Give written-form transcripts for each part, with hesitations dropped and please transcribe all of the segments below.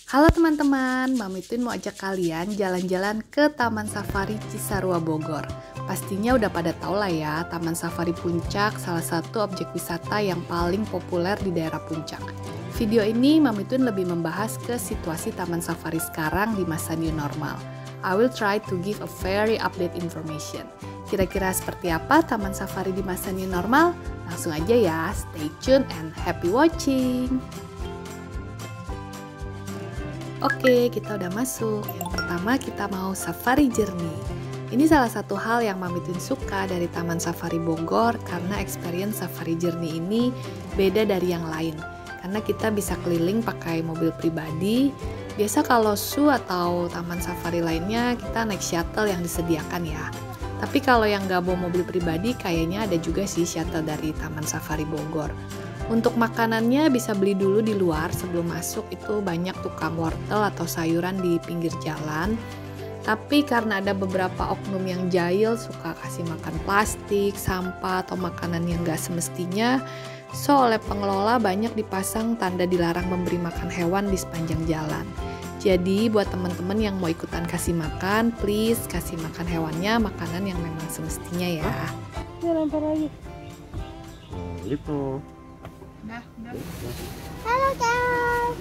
Halo teman-teman, Mami Twin mau ajak kalian jalan-jalan ke Taman Safari Cisarua Bogor. Pastinya udah pada tahu lah ya, Taman Safari Puncak salah satu objek wisata yang paling populer di daerah Puncak. Video ini Mami Twin lebih membahas ke situasi Taman Safari sekarang di masa new normal. I will try to give a very update information. Kira-kira seperti apa Taman Safari di masa new normal? Langsung aja ya, stay tune and happy watching! Oke, kita udah masuk. Yang pertama kita mau Safari Journey. Ini salah satu hal yang Mami Twin suka dari Taman Safari Bogor karena experience Safari Journey ini beda dari yang lain. Karena kita bisa keliling pakai mobil pribadi. Biasa kalau zoo atau taman safari lainnya kita naik shuttle yang disediakan ya. Tapi kalau yang nggak bawa mobil pribadi kayaknya ada juga sih shuttle dari Taman Safari Bogor. Untuk makanannya bisa beli dulu di luar sebelum masuk, itu banyak tukang wortel atau sayuran di pinggir jalan. Tapi karena ada beberapa oknum yang jahil suka kasih makan plastik, sampah, atau makanan yang gak semestinya, so oleh pengelola banyak dipasang tanda dilarang memberi makan hewan di sepanjang jalan. Jadi buat teman-teman yang mau ikutan kasih makan, please kasih makan hewannya makanan yang memang semestinya ya. Ya lempar lagi. Gitu. Halo guys.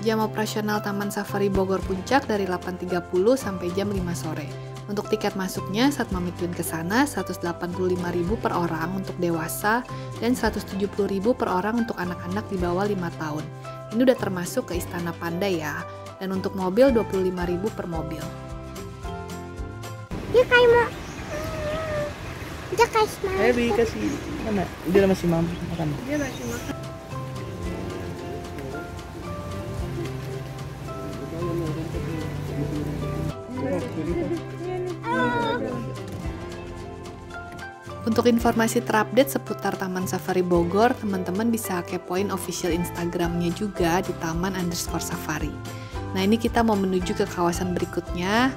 Jam operasional Taman Safari Bogor Puncak dari 8.30 sampai jam 5 sore. Untuk tiket masuknya saat Mami Twin ke sana 185.000 per orang untuk dewasa dan 170.000 per orang untuk anak-anak di bawah 5 tahun. Ini udah termasuk ke Istana Panda ya. Dan untuk mobil 25.000 per mobil. Dia kayak mau. Dia kayak mau. Baby kasih mana? Dia masih mampu makan. Dia masih makan. Untuk informasi terupdate seputar Taman Safari Bogor, teman-teman bisa kepoin official Instagramnya juga di taman_safari. Nah ini kita mau menuju ke kawasan berikutnya.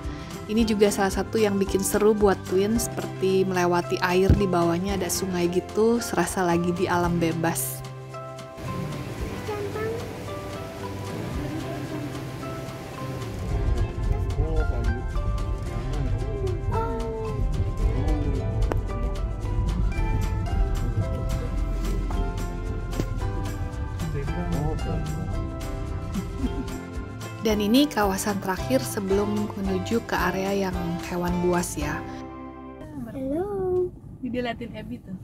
Ini juga salah satu yang bikin seru buat Twin, seperti melewati air di bawahnya ada sungai gitu, serasa lagi di alam bebas. Dan ini kawasan terakhir sebelum menuju ke area yang hewan buas ya. Halo. Diliatin Abby tuh.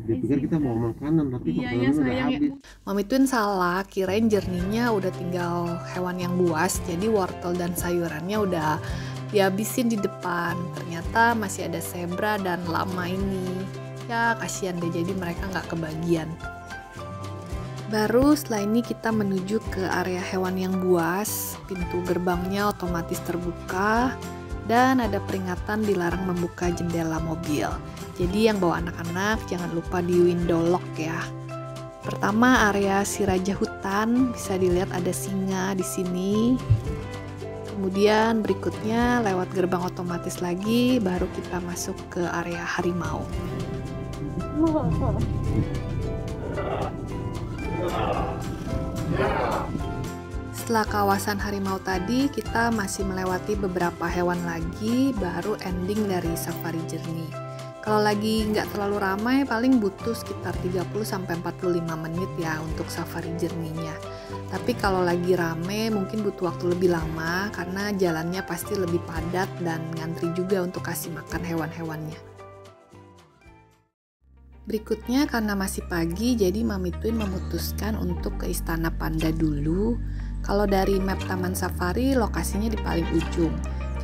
Dia pikir kita mau makanan tapi Iya sayang ya. Mami Twin salah, kirain jerninya udah tinggal hewan yang buas, jadi wortel dan sayurannya udah dihabisin di depan. Ternyata masih ada zebra dan lama ini. Ya kasihan deh, jadi mereka nggak kebagian. Baru setelah ini kita menuju ke area hewan yang buas. Pintu gerbangnya otomatis terbuka dan ada peringatan dilarang membuka jendela mobil. Jadi yang bawa anak-anak jangan lupa di window lock ya. Pertama area si raja hutan, bisa dilihat ada singa di sini. Kemudian berikutnya lewat gerbang otomatis lagi baru kita masuk ke area harimau. Setelah kawasan harimau tadi, kita masih melewati beberapa hewan lagi, baru ending dari Safari Journey. Kalau lagi nggak terlalu ramai, paling butuh sekitar 30-45 menit ya untuk Safari Journey-nya. Tapi kalau lagi rame, mungkin butuh waktu lebih lama, karena jalannya pasti lebih padat dan ngantri juga untuk kasih makan hewan-hewannya. Berikutnya karena masih pagi, jadi Mami Twin memutuskan untuk ke Istana Panda dulu. Kalau dari map Taman Safari, lokasinya di paling ujung.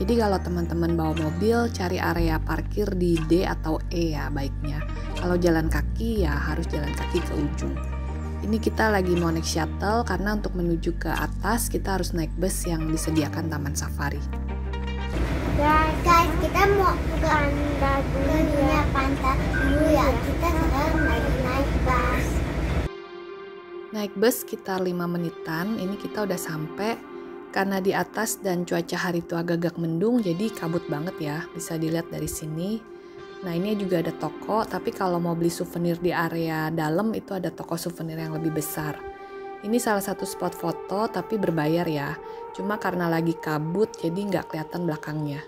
Jadi kalau teman-teman bawa mobil, cari area parkir di D atau E ya baiknya. Kalau jalan kaki ya harus jalan kaki ke ujung. Ini kita lagi mau naik shuttle karena untuk menuju ke atas kita harus naik bus yang disediakan Taman Safari. Guys, kita mau ke Panda dulu ya. Panda dulu ya. Kita sekarang lagi naik bus. Naik bus sekitar 5 menitan, ini kita udah sampai. Karena di atas dan cuaca hari itu agak-agak mendung, jadi kabut banget ya, bisa dilihat dari sini. Nah ini juga ada toko, tapi kalau mau beli souvenir di area dalam itu ada toko souvenir yang lebih besar. Ini salah satu spot foto tapi berbayar ya, cuma karena lagi kabut jadi nggak kelihatan belakangnya.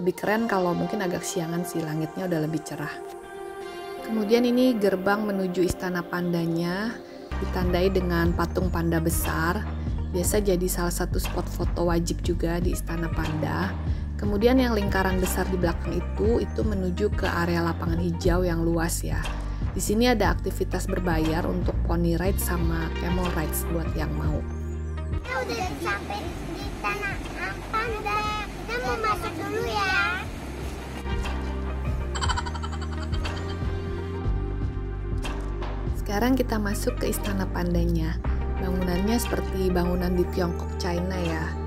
Lebih keren kalau mungkin agak siangan sih, langitnya udah lebih cerah. Kemudian ini gerbang menuju Istana Pandanya, ditandai dengan patung panda besar. Biasa jadi salah satu spot foto wajib juga di Istana Panda. Kemudian yang lingkaran besar di belakang itu menuju ke area lapangan hijau yang luas ya. Di sini ada aktivitas berbayar untuk pony ride sama camel rides buat yang mau. Kita udah sampai di Tanah Panda. Kita mau masuk dulu ya. Sekarang kita masuk ke Istana Pandanya. Bangunannya seperti bangunan di Tiongkok, China ya.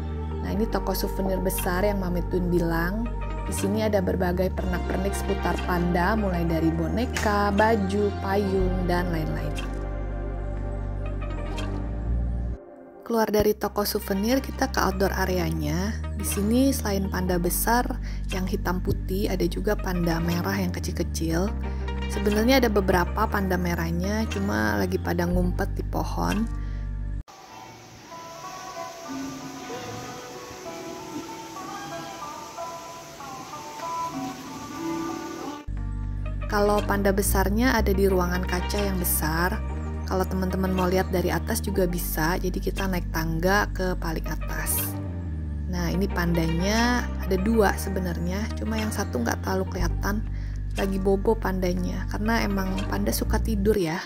Nah ini toko souvenir besar yang Mami Twin bilang. Di sini ada berbagai pernak-pernik seputar panda, mulai dari boneka, baju, payung, dan lain-lain. Keluar dari toko souvenir, kita ke outdoor areanya. Di sini selain panda besar yang hitam putih, ada juga panda merah yang kecil-kecil. Sebenarnya ada beberapa panda merahnya, cuma lagi pada ngumpet di pohon. Kalau panda besarnya ada di ruangan kaca yang besar. Kalau teman-teman mau lihat dari atas juga bisa, jadi kita naik tangga ke paling atas. Nah ini pandanya ada dua sebenarnya, cuma yang satu nggak terlalu kelihatan, lagi bobo pandanya, karena emang panda suka tidur ya.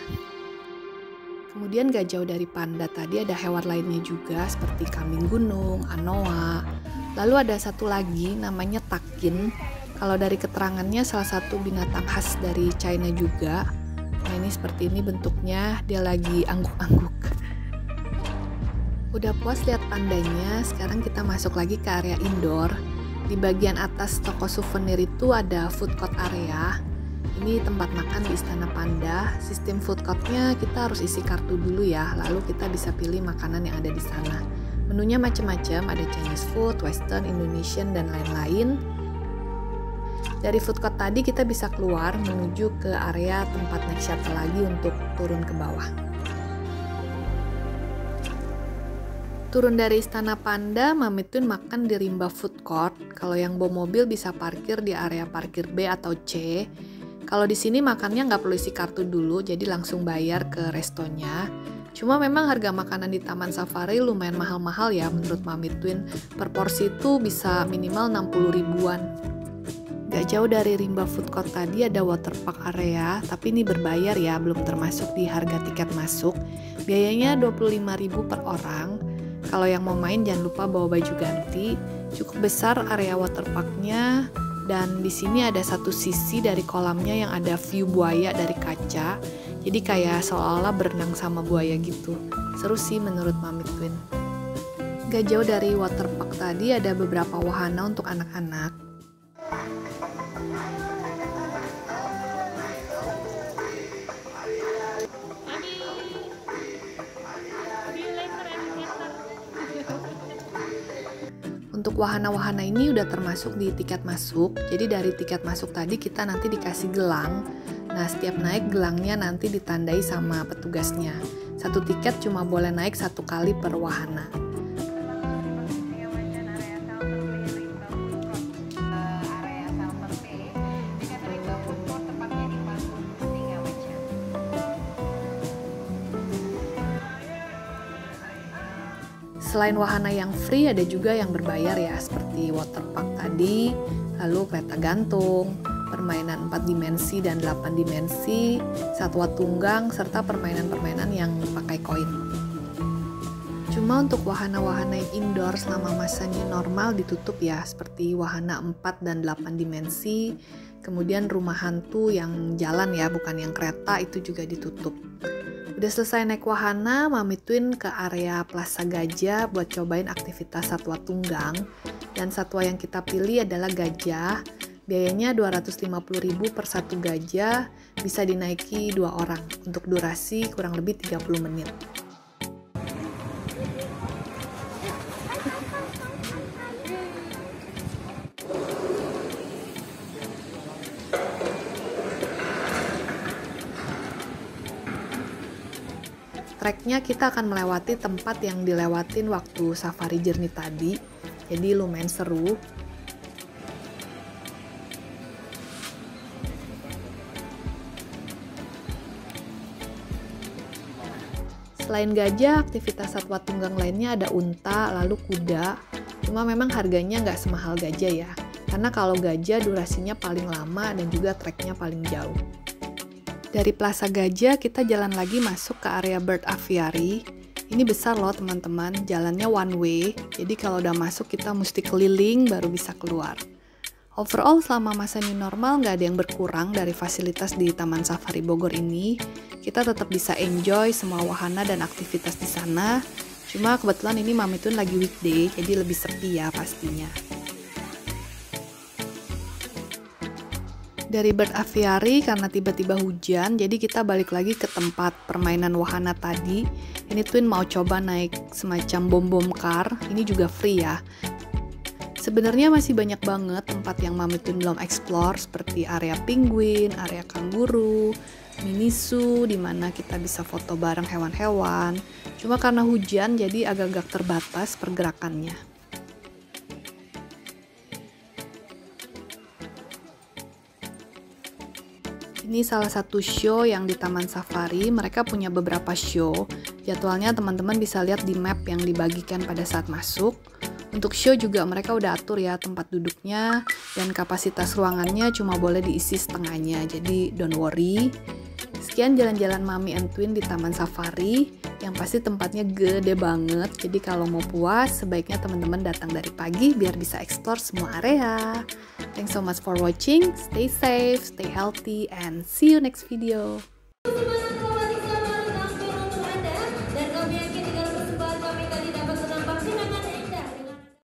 Kemudian gak jauh dari panda tadi ada hewan lainnya juga, seperti kambing gunung, anoa. Lalu ada satu lagi namanya takin. Kalau dari keterangannya salah satu binatang khas dari China juga. Nah ini seperti ini bentuknya, dia lagi angguk-angguk. Udah puas lihat pandanya, sekarang kita masuk lagi ke area indoor. Di bagian atas toko souvenir itu ada food court area. Ini tempat makan di Istana Panda. Sistem food courtnya kita harus isi kartu dulu ya, lalu kita bisa pilih makanan yang ada di sana. Menunya macam-macam, ada Chinese food, Western, Indonesian, dan lain-lain. Dari food court tadi kita bisa keluar menuju ke area tempat naik shuttle lagi untuk turun ke bawah. Turun dari Istana Panda, Mami Twin makan di Rimba Food Court. Kalau yang bawa mobil bisa parkir di area parkir B atau C. Kalau di sini makannya nggak perlu isi kartu dulu, jadi langsung bayar ke restonya. Cuma memang harga makanan di Taman Safari lumayan mahal-mahal ya menurut Mami Twin. Per porsi itu bisa minimal 60 ribuan. Gak jauh dari Rimba Food Court tadi ada waterpark area, tapi ini berbayar ya, belum termasuk di harga tiket masuk. Biayanya 25.000 per orang. Kalau yang mau main jangan lupa bawa baju ganti. Cukup besar area waterparknya, dan di sini ada satu sisi dari kolamnya yang ada view buaya dari kaca. Jadi kayak seolah-olah berenang sama buaya gitu. Seru sih menurut Mami Twin. Gak jauh dari waterpark tadi ada beberapa wahana untuk anak-anak. Untuk wahana-wahana ini udah termasuk di tiket masuk. Jadi dari tiket masuk tadi kita nanti dikasih gelang. Nah setiap naik gelangnya nanti ditandai sama petugasnya. Satu tiket cuma boleh naik satu kali per wahana. Selain wahana yang free, ada juga yang berbayar ya, seperti waterpark tadi, lalu kereta gantung, permainan 4 dimensi dan 8 dimensi, satwa tunggang, serta permainan-permainan yang pakai koin. Cuma untuk wahana-wahana yang indoor selama masa new normal ditutup ya, seperti wahana 4 dan 8 dimensi, kemudian rumah hantu yang jalan ya, bukan yang kereta, itu juga ditutup. Udah selesai naik wahana, Mami Twin ke area Plaza Gajah buat cobain aktivitas satwa tunggang. Dan satwa yang kita pilih adalah gajah. Biayanya 250.000 per satu gajah, bisa dinaiki 2 orang untuk durasi kurang lebih 30 menit. Treknya kita akan melewati tempat yang dilewatin waktu Safari Journey tadi, jadi lumayan seru. Selain gajah, aktivitas satwa tunggang lainnya ada unta, lalu kuda. Cuma memang harganya nggak semahal gajah ya, karena kalau gajah durasinya paling lama dan juga treknya paling jauh. Dari Plaza Gajah kita jalan lagi masuk ke area Bird Aviary. Ini besar loh teman-teman, jalannya one way, jadi kalau udah masuk kita mesti keliling baru bisa keluar. Overall selama masa new normal nggak ada yang berkurang dari fasilitas di Taman Safari Bogor ini. Kita tetap bisa enjoy semua wahana dan aktivitas di sana. Cuma kebetulan ini Mami Twin lagi weekday, jadi lebih sepi ya pastinya. Dari Bird Aviary karena tiba-tiba hujan, jadi kita balik lagi ke tempat permainan wahana tadi. Ini Twin mau coba naik semacam bom-bom car, ini juga free ya. Sebenarnya masih banyak banget tempat yang Mami Twin belum explore, seperti area penguin, area kanguru, mini zoo, dimana kita bisa foto bareng hewan-hewan. Cuma karena hujan, jadi agak-agak terbatas pergerakannya. Ini salah satu show yang di Taman Safari, mereka punya beberapa show. Jadwalnya teman-teman bisa lihat di map yang dibagikan pada saat masuk. Untuk show juga mereka udah atur ya tempat duduknya, dan kapasitas ruangannya cuma boleh diisi setengahnya, jadi don't worry. Sekian jalan-jalan Mami and Twin di Taman Safari, yang pasti tempatnya gede banget, jadi kalau mau puas sebaiknya teman-teman datang dari pagi biar bisa explore semua area. Thanks so much for watching, stay safe, stay healthy, and see you next video.